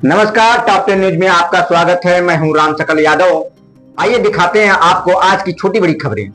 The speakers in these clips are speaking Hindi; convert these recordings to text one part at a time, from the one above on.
नमस्कार, टॉप 10 न्यूज में आपका स्वागत है। मैं हूं राम सकल यादव। आइए दिखाते हैं आपको आज की छोटी बड़ी खबरें।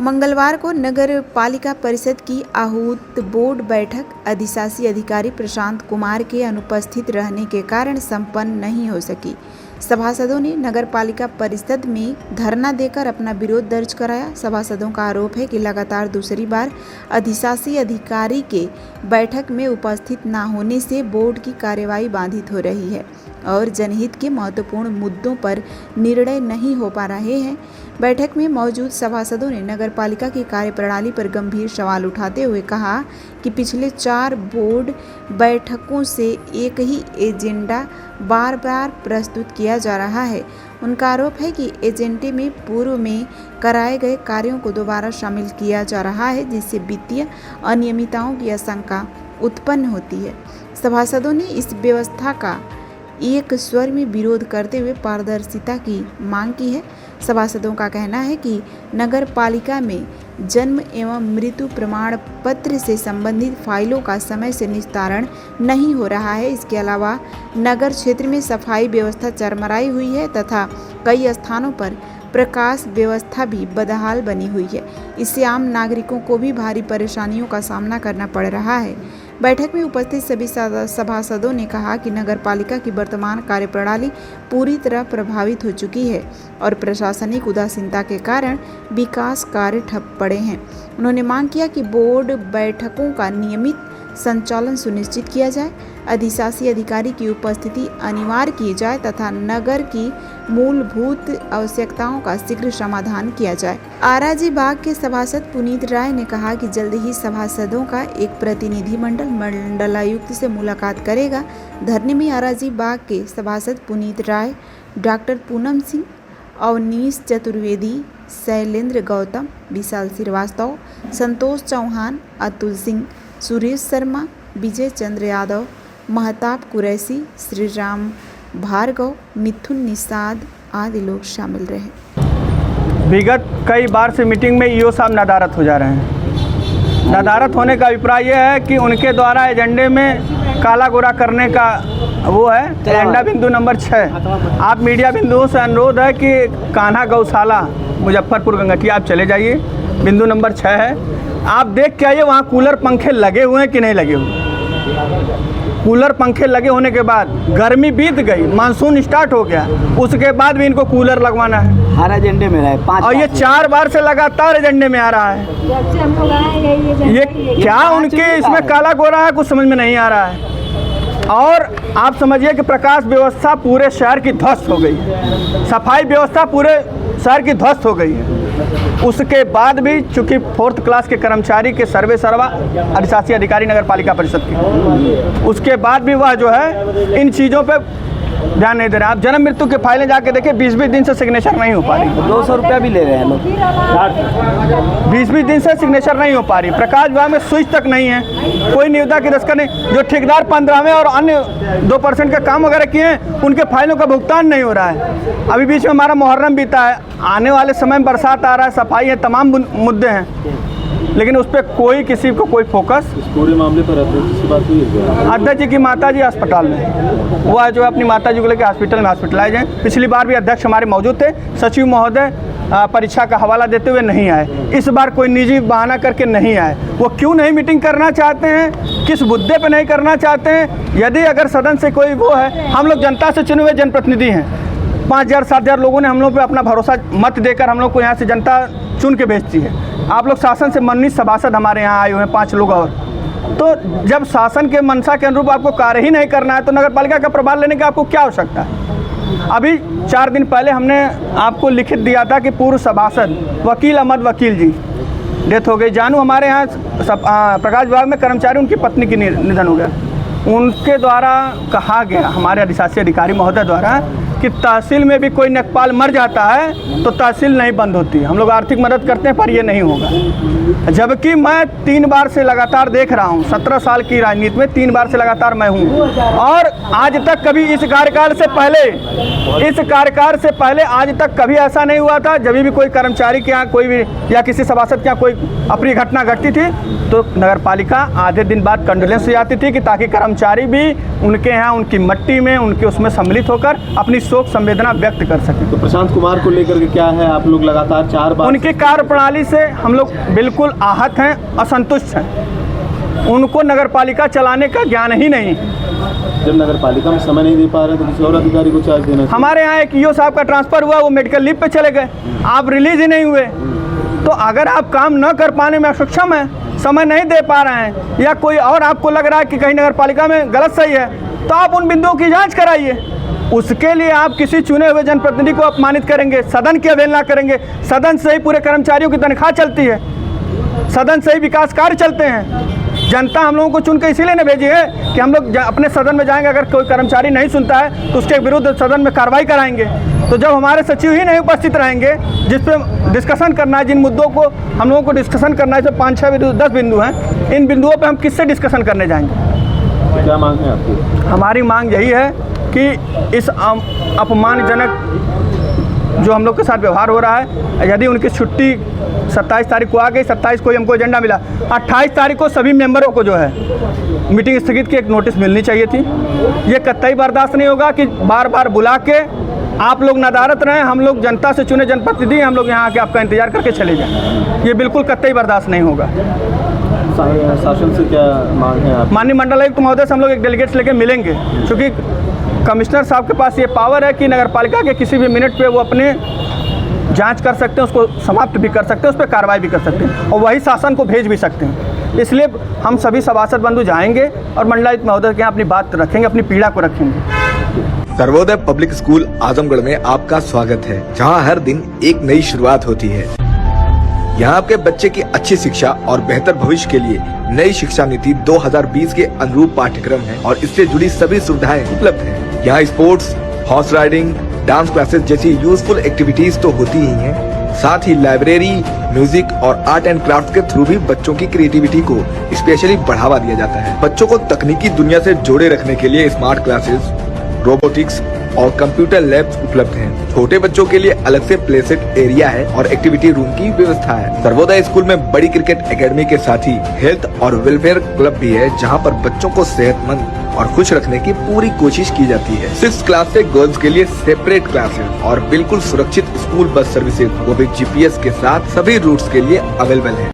मंगलवार को नगर पालिका परिषद की आहूत बोर्ड बैठक अधिशासी अधिकारी प्रशांत कुमार के अनुपस्थित रहने के कारण संपन्न नहीं हो सकी। सभासदों ने नगर पालिका परिषद में धरना देकर अपना विरोध दर्ज कराया। सभासदों का आरोप है कि लगातार दूसरी बार अधिशासी अधिकारी के बैठक में उपस्थित न होने से बोर्ड की कार्यवाही बाधित हो रही है और जनहित के महत्वपूर्ण मुद्दों पर निर्णय नहीं हो पा रहे हैं। बैठक में मौजूद सभासदों ने नगर पालिका की कार्यप्रणाली पर गंभीर सवाल उठाते हुए कहा कि पिछले 4 बोर्ड बैठकों से एक ही एजेंडा बार बार प्रस्तुत किया जा रहा है। उनका आरोप है कि एजेंडे में पूर्व में कराए गए कार्यों को दोबारा शामिल किया जा रहा है, जिससे वित्तीय अनियमितताओं की आशंका उत्पन्न होती है। सभासदों ने इस व्यवस्था का एक स्वर में विरोध करते हुए पारदर्शिता की मांग की है। सभासदों का कहना है कि नगर पालिका में जन्म एवं मृत्यु प्रमाण पत्र से संबंधित फाइलों का समय से निस्तारण नहीं हो रहा है। इसके अलावा नगर क्षेत्र में सफाई व्यवस्था चरमराई हुई है तथा कई स्थानों पर प्रकाश व्यवस्था भी बदहाल बनी हुई है। इससे आम नागरिकों को भी भारी परेशानियों का सामना करना पड़ रहा है। बैठक में उपस्थित सभी सभासदों ने कहा कि नगर पालिका की वर्तमान कार्यप्रणाली पूरी तरह प्रभावित हो चुकी है और प्रशासनिक उदासीनता के कारण विकास कार्य ठप पड़े हैं। उन्होंने मांग किया कि बोर्ड बैठकों का नियमित संचालन सुनिश्चित किया जाए, अधिशासी अधिकारी की उपस्थिति अनिवार्य की जाए तथा नगर की मूलभूत आवश्यकताओं का शीघ्र समाधान किया जाए। आराजी बाग के सभासद पुनीत राय ने कहा कि जल्द ही सभासदों का एक प्रतिनिधि मंडलायुक्त से मुलाकात करेगा। धरने में आराजी बाग के सभासद पुनीत राय, डॉक्टर पूनम सिंह, अवनीश चतुर्वेदी, शैलेंद्र गौतम, विशाल श्रीवास्तव, संतोष चौहान, अतुल सिंह, सुरेश शर्मा, विजय चंद्र यादव, महताब कुरैशी, श्री राम भार्गव, मिथुन निषाद आदि लोग शामिल रहे। विगत कई बार से मीटिंग में ईओ साहब नदारत हो जा रहे हैं। नदारत होने का अभिप्राय यह है कि उनके द्वारा एजेंडे में काला गोरा करने का वो है एजेंडा बिंदु नंबर 6। आप मीडिया बिंदुओं से अनुरोध है कि कान्हा गौशाला मुजफ्फरपुर गंगटिया आप चले जाइए, बिंदु नंबर 6 है। आप देख के आइए वहाँ कूलर पंखे लगे हुए हैं कि नहीं लगे हुए। कूलर पंखे लगे होने के बाद गर्मी बीत गई, मानसून स्टार्ट हो गया, उसके बाद भी इनको कूलर लगवाना है। हर एजेंडे में रहा है 5 और ये 4 बार से लगातार एजेंडे में आ रहा है। ये क्या उनके इसमें काला गोरा है, कुछ समझ में नहीं आ रहा है। और आप समझिए कि प्रकाश व्यवस्था पूरे शहर की ध्वस्त हो गई है, सफाई व्यवस्था पूरे शहर की ध्वस्त हो गई है। उसके बाद भी चूंकि 4th क्लास के कर्मचारी के सर्वे सर्वा अधिशासी अधिकारी नगर पालिका परिषद की, उसके बाद भी वह जो है इन चीज़ों पे ध्यान नहीं दे रहे। आप जन्म मृत्यु के फाइलें जाके देखिए, 20-20 दिन से सिग्नेचर नहीं हो पा रही। 200 रुपया भी ले रहे हैं लोग। 20-20 दिन से सिग्नेचर नहीं हो पा रही। प्रकाश विभाग में स्विच तक नहीं है, कोई निविदा की दस्तखत नहीं। जो ठेकेदार 15वें और अन्य 2% का काम वगैरह किए हैं, उनके फाइलों का भुगतान नहीं हो रहा है। अभी बीच में हमारा मुहर्रम बीता है, आने वाले समय में बरसात आ रहा है, सफाई है, तमाम मुद्दे हैं, लेकिन उस पर कोई किसी को कोई फोकस। इस पूरे मामले पर अध्यक्ष से बात हुई है? अध्यक्ष जी की माता जी अस्पताल में, वह जो है अपनी माता जी को लेकर हॉस्पिटल में हॉस्पिटलाइज हैं। पिछली बार भी अध्यक्ष हमारे मौजूद थे, सचिव महोदय परीक्षा का हवाला देते हुए नहीं आए। इस बार कोई निजी बहाना करके नहीं आए। वो क्यों नहीं मीटिंग करना चाहते हैं, किस मुद्दे पर नहीं करना चाहते हैं? यदि अगर सदन से कोई वो है, हम लोग जनता से चुने हुए जनप्रतिनिधि हैं। 5000-7000 लोगों ने हम लोग पे अपना भरोसा मत देकर हम लोग को यहाँ से जनता चुन के भेजती है। आप लोग शासन से मननीत सभासद हमारे यहाँ आए हुए हैं, 5 लोग और। तो जब शासन के मंशा के अनुरूप आपको कार्य ही नहीं करना है, तो नगर पालिका का प्रभार लेने की आपको क्या आवश्यकता है? अभी 4 दिन पहले हमने आपको लिखित दिया था कि पूर्व सभासद वकील अहमद वकील जी डेथ हो गई। जानू हमारे यहाँ प्रकाश विभाग में कर्मचारी, उनकी पत्नी की निधन हो गया। उनके द्वारा कहा गया, हमारे अधिशासी अधिकारी महोदय द्वारा, कि तहसील में भी कोई नेकपाल मर जाता है तो तहसील नहीं बंद होती। हम लोग आर्थिक मदद करते हैं पर ये नहीं होगा। जबकि मैं 3 बार से लगातार देख रहा हूँ, 17 साल की राजनीति में 3 बार से लगातार मैं हूँ, और आज तक कभी इस कार्यकाल से पहले आज तक कभी ऐसा नहीं हुआ था। जब भी कोई कर्मचारी के यहाँ कोई भी या किसी सभासद के यहाँ कोई अप्रिय घटना घटती थी तो नगर पालिका आधे दिन बाद कंडोलेंस आती थी कि ताकि कर्मचारी भी उनके यहाँ उनकी मट्टी में उनके उसमें सम्मिलित होकर अपनी शोक संवेदना व्यक्त कर सकें। तो प्रशांत कुमार को लेकर के क्या है, आप लोग लगातार 4 बार उनकी कार्यप्रणाली से हम लोग बिल्कुल आहत हैं, असंतुष्ट हैं। उनको नगर पालिका चलाने का ज्ञान ही नहीं। जब नगर पालिका में समय नहीं दे पा रहे तो किसी और अधिकारी को चार्ज देना चाहिए। हमारे यहाँ एक ईओ साहब का ट्रांसफर हुआ, वो मेडिकल लीव पे चले गए, आप रिलीज ही नहीं हुए। तो अगर आप काम न कर पाने में सक्षम हैं, समय नहीं दे पा रहे हैं, या कोई और आपको लग रहा है कि कहीं नगर पालिका में गलत सही है, तो आप उन बिंदुओं की जांच कराइए। उसके लिए आप किसी चुने हुए जनप्रतिनिधि को अपमानित करेंगे, सदन की अवहेलना करेंगे। सदन से ही पूरे कर्मचारियों की तनख्वाह चलती है, सदन से ही विकास कार्य चलते हैं। जनता हम लोगों को चुन के इसीलिए न भेजी है कि हम लोग अपने सदन में जाएंगे, अगर कोई कर्मचारी नहीं सुनता है तो उसके विरुद्ध सदन में कार्रवाई कराएंगे। तो जब हमारे सचिव ही नहीं उपस्थित रहेंगे जिस पे डिस्कशन करना है, जिन मुद्दों को हम लोगों को डिस्कशन करना है, जैसे 5-6 बिंदु 10 बिंदु हैं, इन बिंदुओं पे हम किससे डिस्कशन करने जाएंगे? तो क्या मांग है आपकी? हमारी मांग यही है कि इस अपमानजनक जो हम लोग के साथ व्यवहार हो रहा है, यदि उनकी छुट्टी 27 तारीख को आ गई, 27 को हमको एजेंडा मिला, 28 तारीख को सभी मेंबरों को जो है मीटिंग स्थगित की एक नोटिस मिलनी चाहिए थी। ये कतई बर्दाश्त नहीं होगा कि बार बार बुला के आप लोग नदारत रहें। हम लोग जनता से चुने जनप्रतिनिधि, हम लोग यहाँ आके आपका इंतजार करके चले जाएं। ये बिल्कुल कतई बर्दाश्त नहीं होगा। शासन से क्या मांग है आप? माननीय मंडलायुक्त महोदय से हम लोग एक डेलीगेट्स लेके मिलेंगे, क्योंकि कमिश्नर साहब के पास ये पावर है कि नगर पालिका के किसी भी मिनट पे वो अपने जांच कर सकते हैं, उसको समाप्त भी कर सकते हैं, उस पर कार्रवाई भी कर सकते हैं, और वही शासन को भेज भी सकते हैं। इसलिए हम सभी सभासद बंधु जाएंगे और मंडलायुक्त महोदय के यहाँ अपनी बात रखेंगे, अपनी पीड़ा को रखेंगे। सर्वोदय पब्लिक स्कूल आजमगढ़ में आपका स्वागत है, जहां हर दिन एक नई शुरुआत होती है। यहां आपके बच्चे की अच्छी शिक्षा और बेहतर भविष्य के लिए नई शिक्षा नीति 2020 के अनुरूप पाठ्यक्रम है और इससे जुड़ी सभी सुविधाएं उपलब्ध हैं। यहाँ sports, horse riding, dance classes जैसी यूजफुल एक्टिविटीज तो होती ही हैं, साथ ही लाइब्रेरी, म्यूजिक और आर्ट एंड क्राफ्ट के थ्रू भी बच्चों की क्रिएटिविटी को स्पेशली बढ़ावा दिया जाता है। बच्चों को तकनीकी दुनिया से जोड़े रखने के लिए स्मार्ट क्लासेस, रोबोटिक्स और कंप्यूटर लैब्स उपलब्ध हैं। छोटे बच्चों के लिए अलग से प्ले सेट एरिया है और एक्टिविटी रूम की व्यवस्था है। सर्वोदय स्कूल में बड़ी क्रिकेट एकेडमी के साथ ही हेल्थ और वेलफेयर क्लब भी है, जहां पर बच्चों को सेहतमंद और खुश रखने की पूरी कोशिश की जाती है। 6th क्लास से गर्ल्स के लिए सेपरेट क्लासेस और बिल्कुल सुरक्षित स्कूल बस सर्विसेज, वो भी GPS के साथ सभी रूट्स के लिए अवेलेबल है।